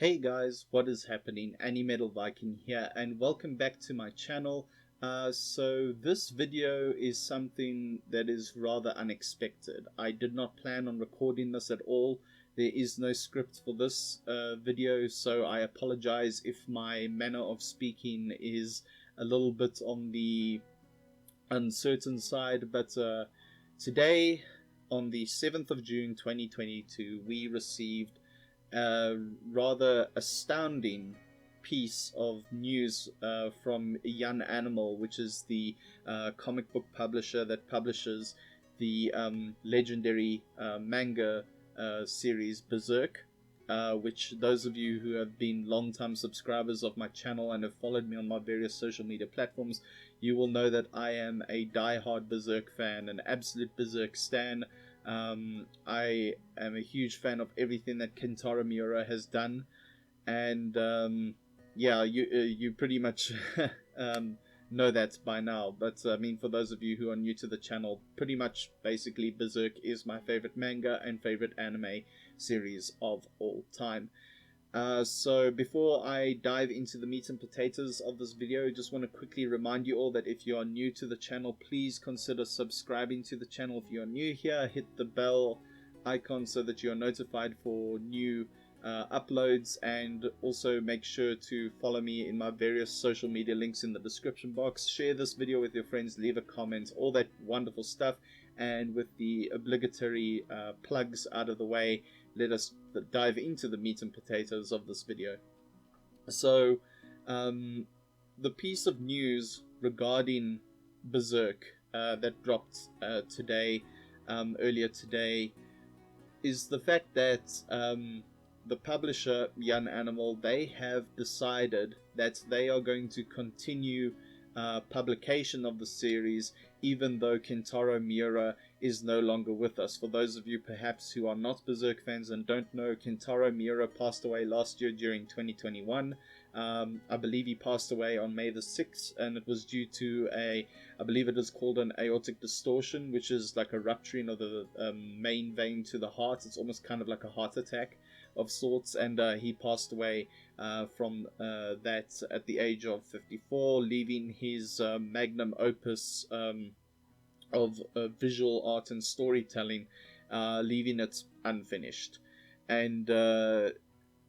Hey guys, what is happening? Metal Viking here, and welcome back to my channel. So this video is something that is rather unexpected. I did not plan on recording this at all. There is no script for this video, so I apologize if my manner of speaking is a little bit on the uncertain side, but today, on the 7th of June 2022, we received a rather astounding piece of news from Young Animal, which is the comic book publisher that publishes the legendary manga series Berserk. Which those of you who have been long-time subscribers of my channel and have followed me on my various social media platforms, you will know that I am a die-hard Berserk fan, an absolute Berserk stan. I am a huge fan of everything that Kentaro Miura has done, and yeah, you pretty much know that by now. But I mean, for those of you who are new to the channel, pretty much basically Berserk is my favorite manga and favorite anime series of all time. So before I dive into the meat and potatoes of this video, I just want to quickly remind you all that if you are new to the channel, please consider subscribing to the channel. If you are new here, hit the bell icon so that you are notified for new uploads, and also make sure to follow me in my various social media links in the description box. Share this video with your friends, leave a comment, all that wonderful stuff. And with the obligatory plugs out of the way, let us dive into the meat and potatoes of this video. So, the piece of news regarding Berserk that dropped today, earlier today, is the fact that the publisher Young Animal, they have decided that they are going to continue publication of the series, even though Kentaro Miura is no longer with us. For those of you perhaps who are not Berserk fans and don't know, Kentaro Miura passed away last year during 2021. I believe he passed away on May the 6th, and it was due to I believe it is called an aortic distortion, which is like a rupturing of the main vein to the heart. It's almost kind of like a heart attack of sorts, and he passed away from that at the age of 54, leaving his magnum opus of visual art and storytelling, leaving it unfinished. And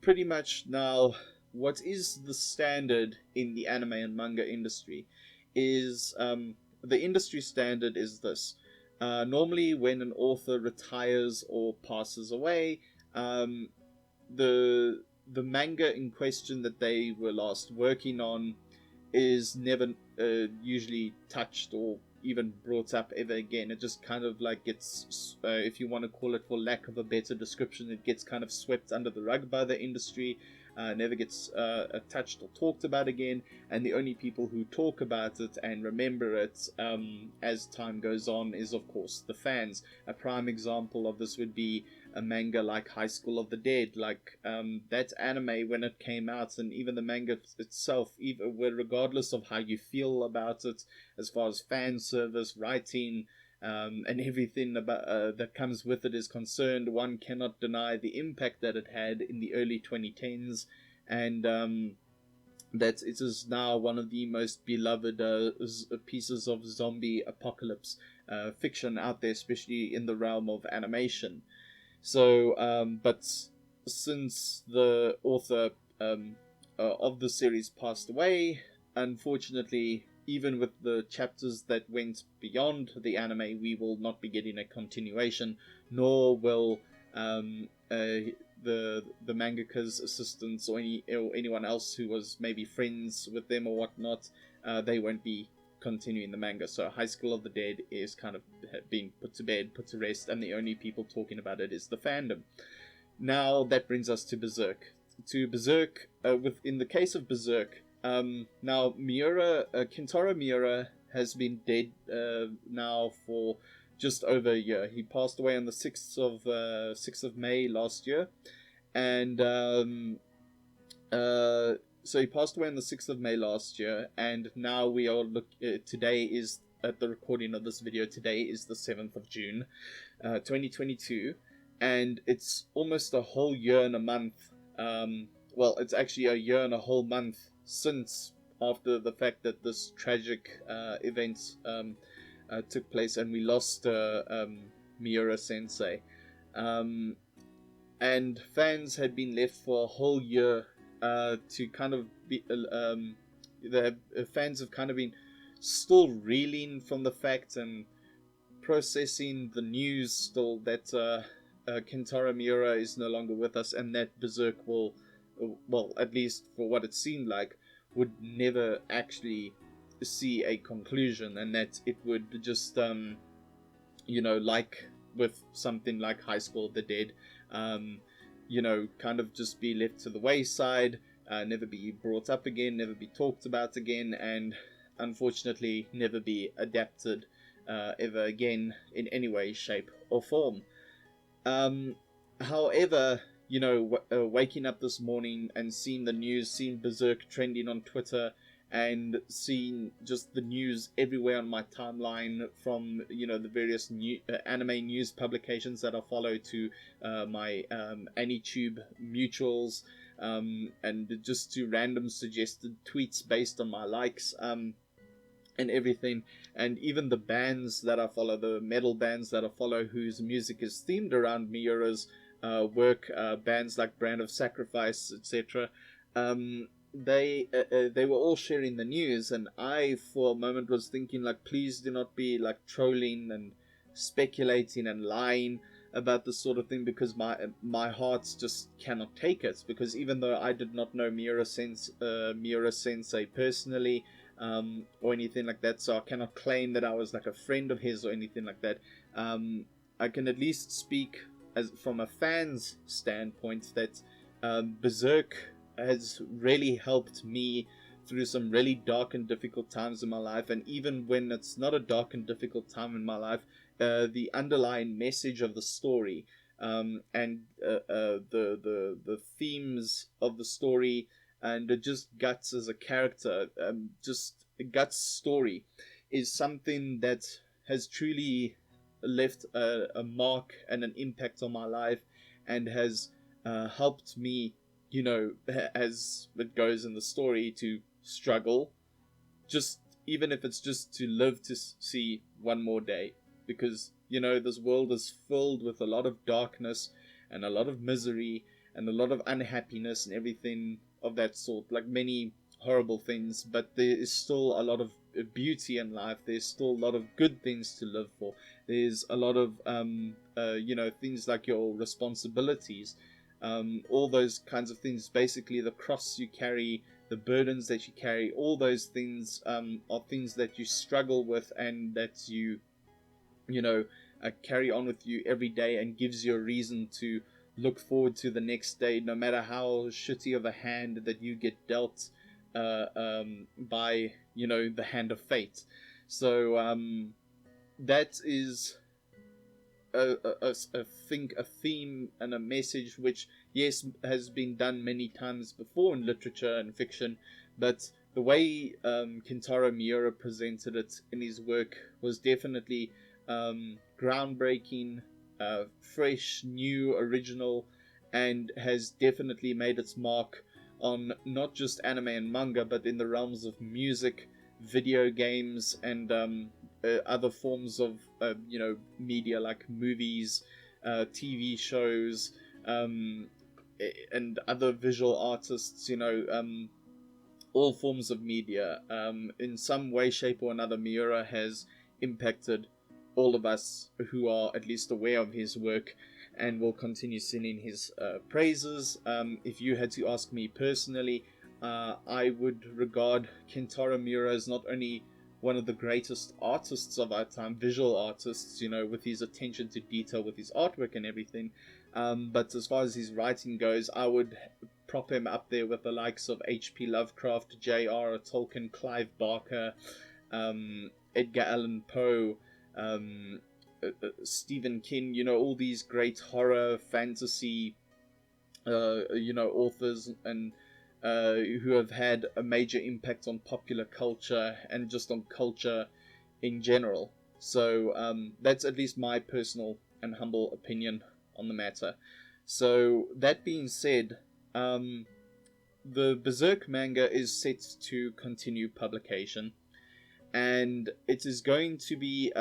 pretty much now, what is the standard in the anime and manga industry is the industry standard is this. Normally, when an author retires or passes away, the manga in question that they were last working on is never usually touched or even brought up ever again. It just kind of like gets, if you want to call it for lack of a better description, it gets kind of swept under the rug by the industry. Never gets touched or talked about again, and the only people who talk about it and remember it as time goes on is, of course, the fans. A prime example of this would be a manga like High School of the Dead. Like that anime, when it came out, and even the manga itself, even regardless of how you feel about it, as far as fan service, writing, and everything about that comes with it is concerned, one cannot deny the impact that it had in the early 2010s, and that it is now one of the most beloved pieces of zombie apocalypse fiction out there, especially in the realm of animation. So, but since the author of the series passed away, unfortunately, even with the chapters that went beyond the anime, we will not be getting a continuation, nor will the mangaka's assistants or anyone else who was maybe friends with them or whatnot. They won't be continuing the manga. So High School of the Dead is kind of being put to bed, put to rest, and the only people talking about it is the fandom. Now that brings us to Berserk. In the case of Berserk, now Miura, Kintaro Miura has been dead now for just over a year. He passed away on the 6th of May last year, and so he passed away on the 6th of May last year, and now we are today is, at the recording of this video, today is the 7th of June, 2022, and it's almost a whole year and a month well, it's actually a year and a whole month since after the fact that this tragic event took place, and we lost Miura Sensei. Um, and fans had been left for a whole year to kind of be. The fans have kind of been still reeling from the fact and processing the news still that Kentaro Miura is no longer with us, and that Berserk will, well, at least for what it seemed like, would never actually see a conclusion, and that it would just, like with something like High School of the Dead, um, kind of just be left to the wayside, never be brought up again, never be talked about again, and unfortunately never be adapted ever again in any way, shape, or form. Um, However, waking up this morning and seeing the news, seeing Berserk trending on Twitter, and seeing just the news everywhere on my timeline from the various anime news publications that I follow to my AniTube mutuals, and just to random suggested tweets based on my likes. And everything, and even the bands that I follow, the metal bands that I follow, whose music is themed around Miura's work, bands like Brand of Sacrifice, etc. They were all sharing the news, and I, for a moment, was thinking, like, please do not be like trolling and speculating and lying about this sort of thing, because my heart just cannot take it. Because even though I did not know Miura Sensei personally, or anything like that, so I cannot claim that I was like a friend of his or anything like that. I can at least speak as from a fan's standpoint that Berserk has really helped me through some really dark and difficult times in my life, and even when it's not a dark and difficult time in my life, the underlying message of the story, and the themes of the story, and just Guts as a character, just Guts' story, is something that has truly left a mark and an impact on my life, and has helped me, as it goes in the story, to struggle, just even if it's just to live to see one more day, because this world is filled with a lot of darkness and a lot of misery and a lot of unhappiness and everything of that sort, like many horrible things, but there is still a lot of beauty in life. There's still a lot of good things to live for. There's a lot of things like your responsibilities, all those kinds of things, basically the cross you carry, the burdens that you carry, all those things are things that you struggle with, and that carry on with you every day, and gives you a reason to look forward to the next day, no matter how shitty of a hand that you get dealt by the hand of fate. So that is a theme and a message which, yes, has been done many times before in literature and fiction, but the way Kintaro Miura presented it in his work was definitely groundbreaking, fresh, new, original, and has definitely made its mark on not just anime and manga, but in the realms of music, video games, and other forms of media like movies, TV shows, and other visual artists. All forms of media. In some way, shape, or another, Miura has impacted all of us who are at least aware of his work, and will continue singing his praises. If you had to ask me personally, I would regard Kentaro Miura as not only one of the greatest artists of our time, visual artists, with his attention to detail, with his artwork and everything, but as far as his writing goes, I would prop him up there with the likes of H.P. Lovecraft, J.R.R. Tolkien, Clive Barker, Edgar Allan Poe, Stephen King, all these great horror, fantasy, authors, and who have had a major impact on popular culture and just on culture in general. So that's at least my personal and humble opinion on the matter. So that being said, the Berserk manga is set to continue publication, and it is going to be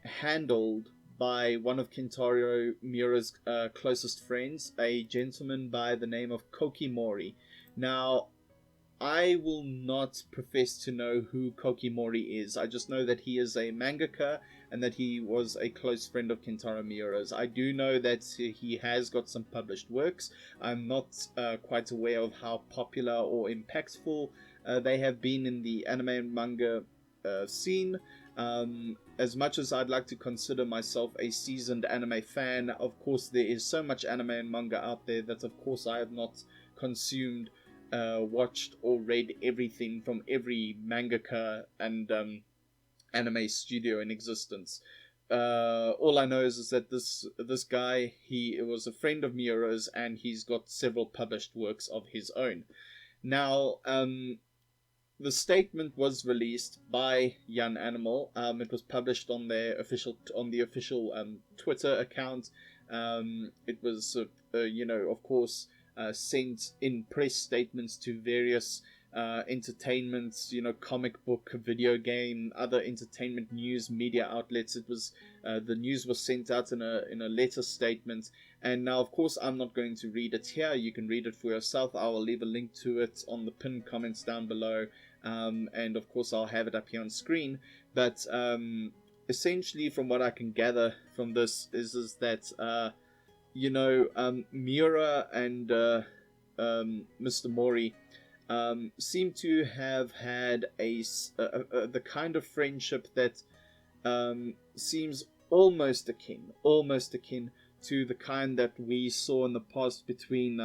handled by one of Kentaro Miura's closest friends, a gentleman by the name of Kokimori. Now, I will not profess to know who Kokimori is. I just know that he is a mangaka and that he was a close friend of Kentaro Miura's. I do know that he has got some published works. I'm not quite aware of how popular or impactful they have been in the anime and manga scene. As much as I'd like to consider myself a seasoned anime fan, of course there is so much anime and manga out there that of course I have not consumed, watched or read everything from every mangaka and anime studio in existence. All I know is that this guy, he was a friend of Miura's, and he's got several published works of his own. Now, the statement was released by Young Animal. It was published on the official Twitter account. It was, of course, sent in press statements to various entertainments, comic book, video game, other entertainment news media outlets. It was the news was sent out in a letter statement, and now of course I'm not going to read it here. You can read it for yourself. I will leave a link to it on the pinned comments down below, and of course I'll have it up here on screen. But essentially, from what I can gather from this, is that Miura and Mr. Mori seem to have had the kind of friendship that seems almost akin to the kind that we saw in the past between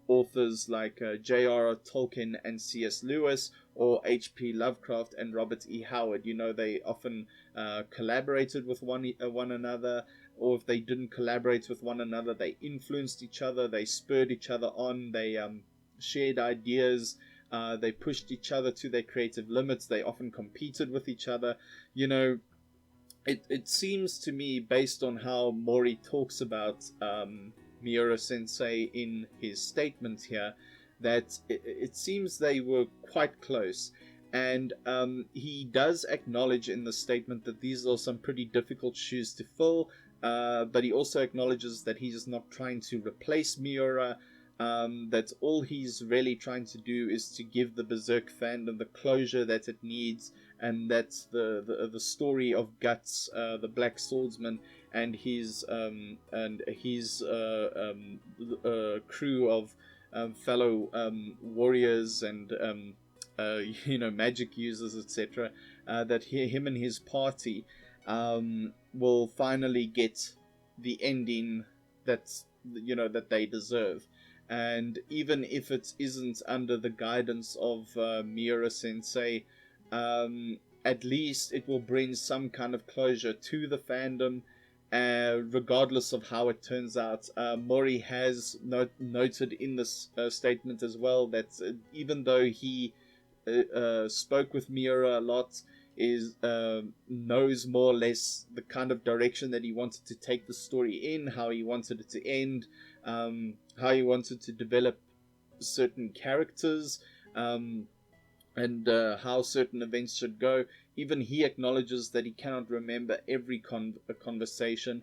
authors like J.R.R. Tolkien and C.S. Lewis, or H.P. Lovecraft and Robert E. Howard. They often collaborated with one another, or if they didn't collaborate with one another, they influenced each other, they spurred each other on, they shared ideas, they pushed each other to their creative limits, they often competed with each other. It seems to me, based on how Mori talks about Miura Sensei in his statement here, that it seems they were quite close. And he does acknowledge in the statement that these are some pretty difficult shoes to fill, but he also acknowledges that he's not trying to replace Miura, that all he's really trying to do is to give the Berserk fandom the closure that it needs, and that's the story of Guts, the Black Swordsman, and his crew of fellow warriors and magic users, etc. That him and his party will finally get the ending that they deserve. And even if it isn't under the guidance of Miura Sensei, at least it will bring some kind of closure to the fandom, regardless of how it turns out. Mori has noted in this statement as well that even though he spoke with Miura a lot, knows more or less the kind of direction that he wanted to take the story in, how he wanted it to end, how he wanted to develop certain characters, and how certain events should go. Even he acknowledges that he cannot remember every conversation,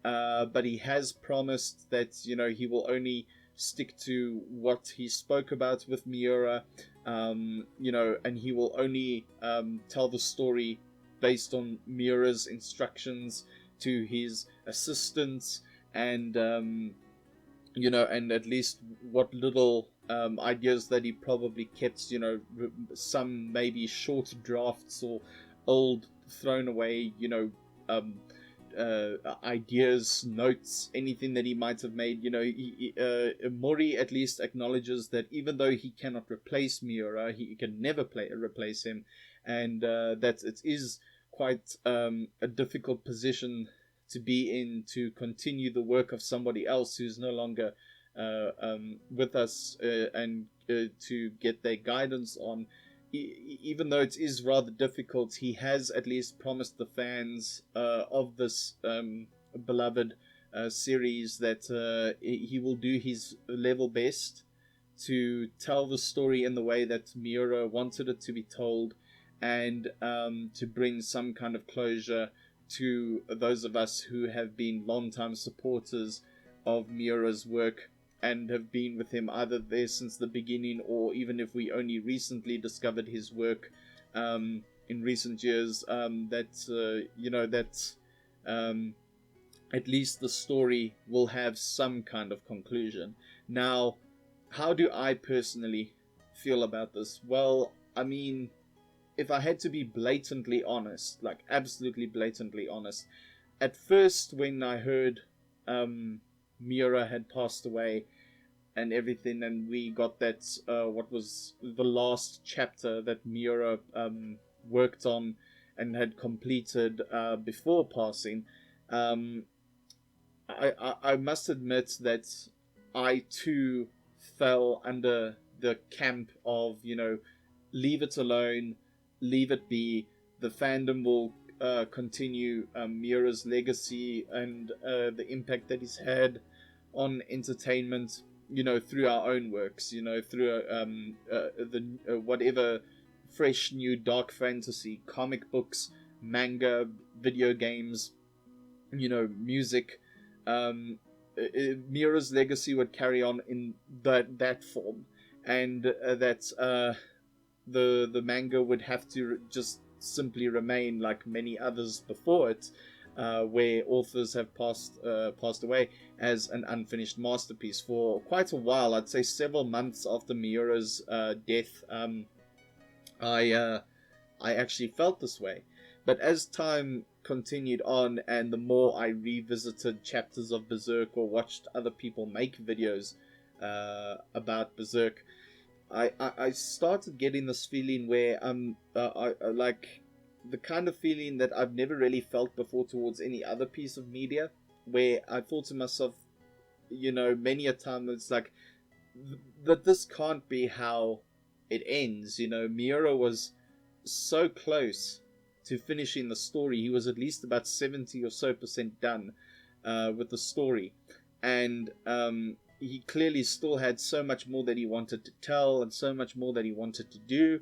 but he has promised that he will only stick to what he spoke about with Miura, and he will only tell the story based on Miura's instructions to his assistants, and and at least what little ideas that he probably kept, some maybe short drafts or old thrown away, ideas, notes, anything that he might have made. Mori at least acknowledges that even though he cannot replace Miura, he can never replace him, and that it is quite a difficult position to be in, to continue the work of somebody else who's no longer with us, and to get their guidance on. Even though it is rather difficult, he has at least promised the fans of this beloved series that he will do his level best to tell the story in the way that Miura wanted it to be told, and to bring some kind of closure to those of us who have been long-time supporters of Miura's work and have been with him either there since the beginning, or even if we only recently discovered his work in recent years, that at least the story will have some kind of conclusion. Now, how do I personally feel about this? Well, I mean, if I had to be blatantly honest, like absolutely blatantly honest, at first when I heard Miura had passed away and everything, and we got that what was the last chapter that Miura worked on and had completed before passing, I must admit that I too fell under the camp of, leave it alone, leave it be. The fandom will continue Miura's legacy and the impact that he's had on entertainment, through our own works, through the whatever fresh new dark fantasy, comic books, manga, video games, music. Miura's legacy would carry on in that form, and that the manga would have to just simply remain like many others before it, where authors have passed away, as an unfinished masterpiece for quite a while. I'd say several months after Miura's death, I actually felt this way. But as time continued on, and the more I revisited chapters of Berserk or watched other people make videos about Berserk, I started getting this feeling where I like the kind of feeling that I've never really felt before towards any other piece of media, where I thought to myself, many a time, it's like that this can't be how it ends. Miura was so close to finishing the story. He was at least about 70 or so percent done with the story, and he clearly still had so much more that he wanted to tell and so much more that he wanted to do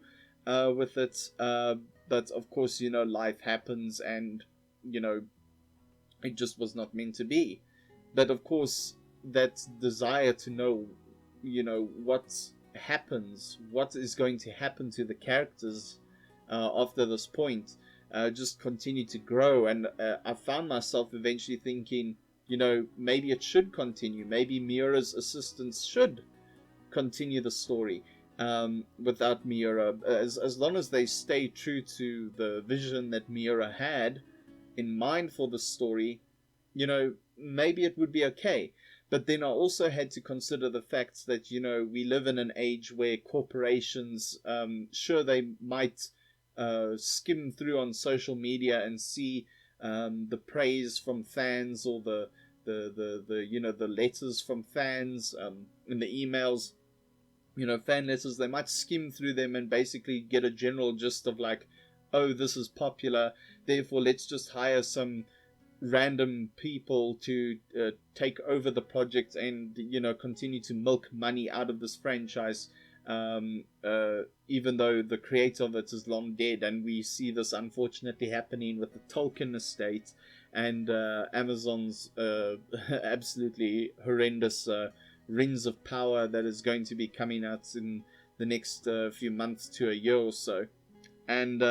with it, but of course, life happens, and it just was not meant to be. But of course, that desire to know, what happens, what is going to happen to the characters after this point, just continued to grow. And I found myself eventually thinking, maybe it should continue. Maybe Miura's assistants should continue the story without Miura, as long as they stay true to the vision that Miura had in mind for the story. Maybe it would be okay. But then I also had to consider the fact that, we live in an age where corporations, sure, they might skim through on social media and see the praise from fans, or the letters from fans, and the emails, fan letters. They might skim through them and basically get a general gist of like, oh, this is popular, therefore let's just hire some random people to take over the project and continue to milk money out of this franchise, even though the creator of it is long dead. And we see this unfortunately happening with the Tolkien estate and Amazon's absolutely horrendous Rings of Power that is going to be coming out in the next few months to a year or so. And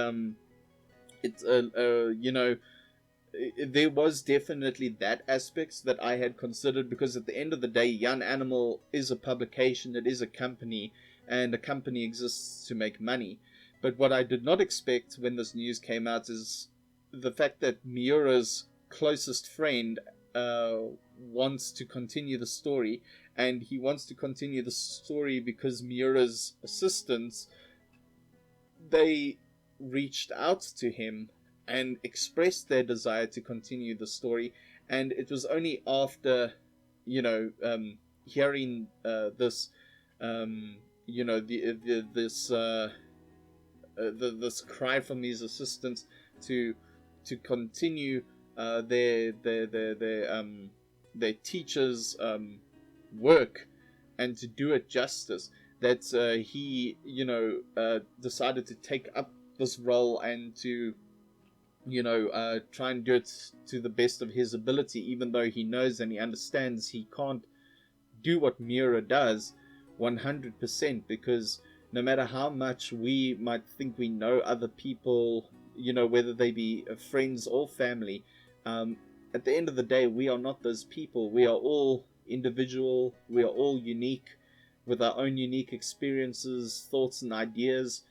it's there was definitely that aspect that I had considered, because at the end of the day, Young Animal is a publication, it is a company, and a company exists to make money. But what I did not expect when this news came out is the fact that Miura's closest friend wants to continue the story, and he wants to continue the story because Miura's assistants, they reached out to him and expressed their desire to continue the story. And it was only after, hearing this, this cry from these assistants to continue their teachers' work and to do it justice, that he, decided to take up this role and to, try and do it to the best of his ability, even though he knows and he understands he can't do what Miura does 100%, because no matter how much we might think we know other people, whether they be friends or family, at the end of the day, we are not those people. We are all individual, we are all unique with our own unique experiences, thoughts, and ideas,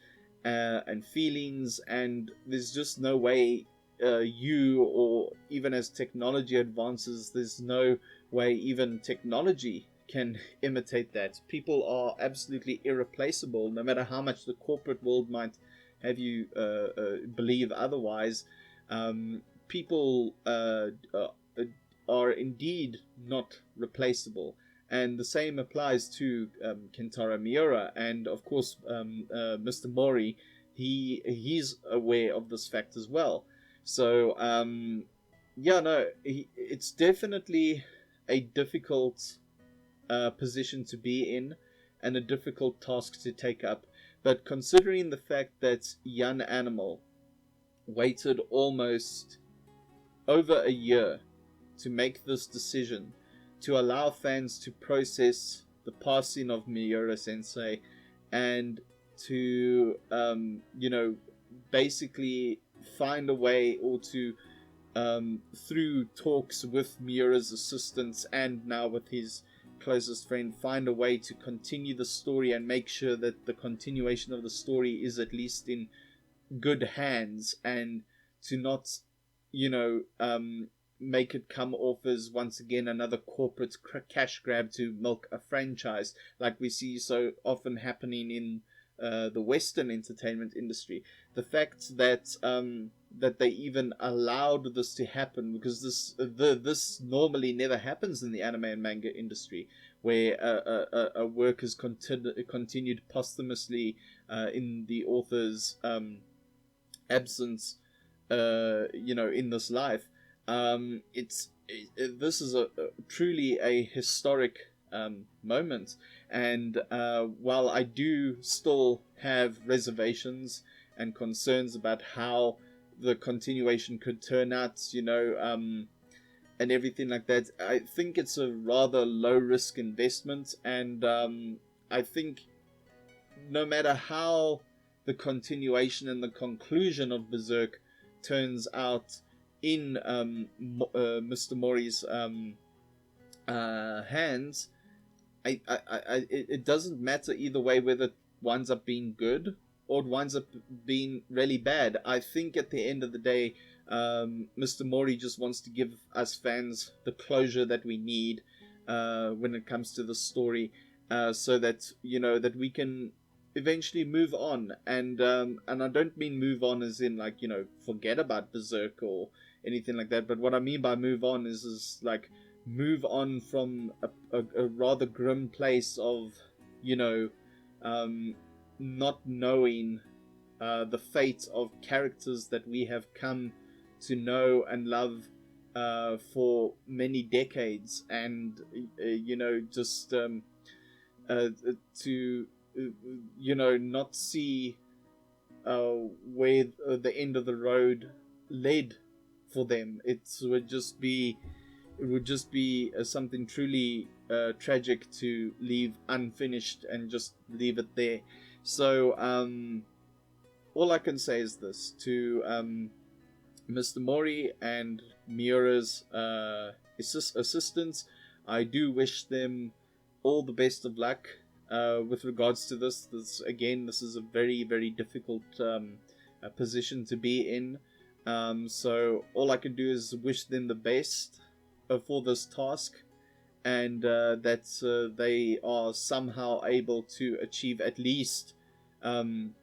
and feelings, and there's just no way you, or even as technology advances, there's no way even technology can imitate that. People are absolutely irreplaceable, no matter how much the corporate world might have you believe otherwise. People are indeed not replaceable. And the same applies to Kentaro Miura, and of course Mr. Mori. He's aware of this fact as well. So it's definitely a difficult position to be in, and a difficult task to take up. But considering the fact that Young Animal waited almost over a year to make this decision, to allow fans to process the passing of Miura Sensei, and to basically find a way, or to through talks with Miura's assistants and now with his closest friend, find a way to continue the story and make sure that the continuation of the story is at least in good hands, and to not make it come off as once again another corporate cash grab to milk a franchise, like we see so often happening in the Western entertainment industry. The fact that that they even allowed this to happen, because this normally never happens in the anime and manga industry, where a work is continued posthumously in the author's absence, in this life. This is truly a historic moment, and while I do still have reservations and concerns about how the continuation could turn out, and everything like that, I think it's a rather low risk investment, and I think no matter how the continuation and the conclusion of Berserk turns out in Mr. Mori's hands, it doesn't matter either way whether it winds up being good or it winds up being really bad. I think at the end of the day, Mr. Mori just wants to give us fans the closure that we need when it comes to the story, so that that we can eventually move on. And I don't mean move on as in like forget about Berserk or anything like that, but what I mean by move on is like move on from a rather grim place of not knowing the fate of characters that we have come to know and love for many decades, and just to not see where the end of the road led for them. It would just be something truly tragic to leave unfinished and just leave it there. So all I can say is this to Mr. Mori and Miura's assistants. I do wish them all the best of luck with regards to this. This is a very, very difficult position to be in. So all I can do is wish them the best for this task, and that they are somehow able to achieve at least in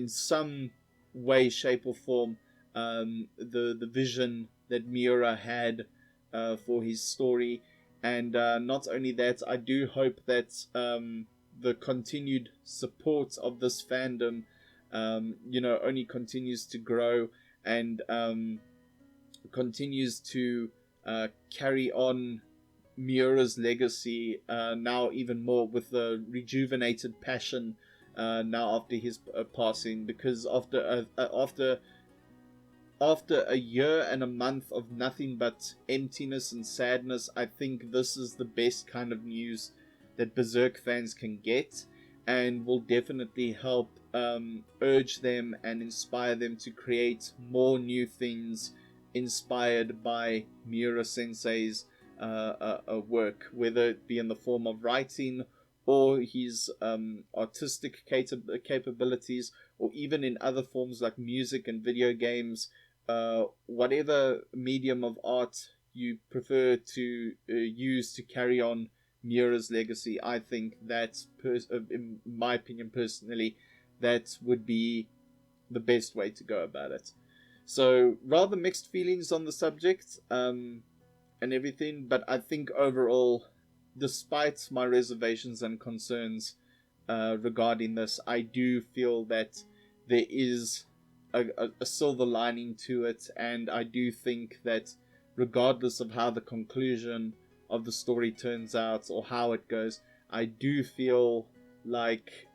some way, shape or form the vision that Miura had for his story. And not only that, I do hope that the continued support of this fandom only continues to grow, and continues to carry on Miura's legacy now even more with the rejuvenated passion now after his passing, because after a year and a month of nothing but emptiness and sadness, I think this is the best kind of news that Berserk fans can get, and will definitely help urge them and inspire them to create more new things inspired by Miura Sensei's work, whether it be in the form of writing or his artistic capabilities, or even in other forms like music and video games. Whatever medium of art you prefer to use to carry on Miura's legacy, I think that, in my opinion personally, that would be the best way to go about it. So, rather mixed feelings on the subject and everything, but I think overall, despite my reservations and concerns regarding this, I do feel that there is a silver lining to it, and I do think that regardless of how the conclusion of the story turns out or how it goes, I do feel like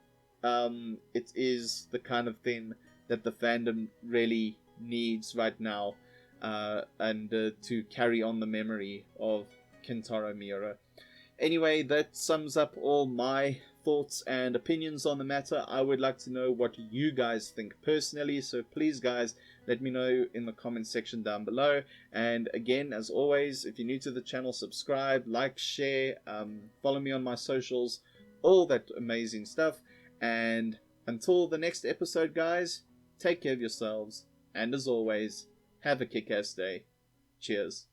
it is the kind of thing that the fandom really needs right now, and to carry on the memory of Kentaro Miura. Anyway, that sums up all my thoughts and opinions on the matter. I would like to know what you guys think personally, so please guys, let me know in the comment section down below. And again, as always, if you're new to the channel, subscribe, like, share, follow me on my socials, all that amazing stuff. And until the next episode, guys, take care of yourselves, and as always, have a kick-ass day. Cheers.